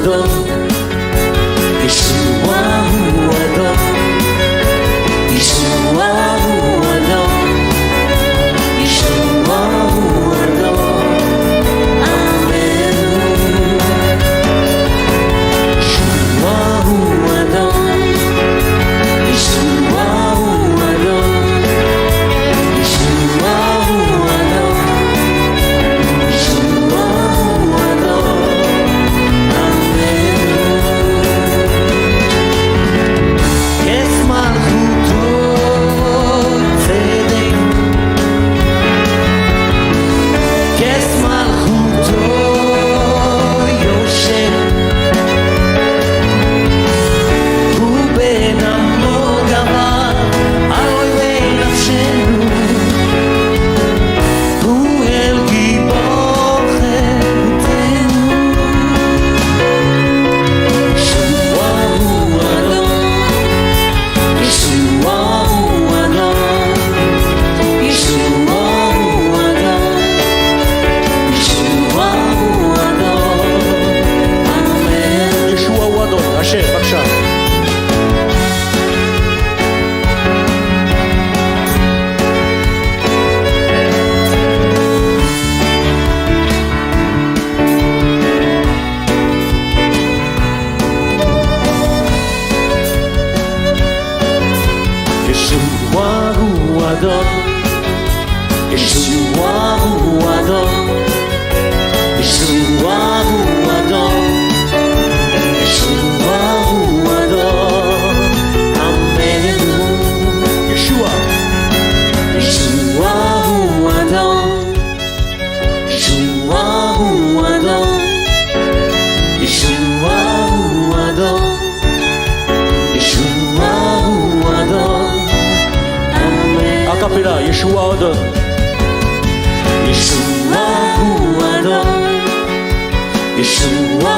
adon, Yeshua hu adon, Yeshua hu adon, Yeshua hu adon, amen. Yeshua hu adon, Yeshua hu adon, Yeshua hu adon, Yeshua hu adon, amen. Yes, malchuto tzedek, yes, malchuto yosher, hu ben amo gavar al oivei nafshenu, hu el gibor chetenu. Yeshua hu adon, Yeshua hu adon, Yeshua hu adon, Yeshua hu adon, amen. ישוע הוא אדון. אשר, בבקשה. Yeshua hu adon, Yeshua hu adon, Yeshua hu adon, Yeshua hu adon, amen. ישוע. Yeshua hu adon, Yeshua hu adon, Yeshua hu adon, Yeshua hu adon, amen. הקפילה, ישוע הוא אדון. Yeshua hu adon, Yeshua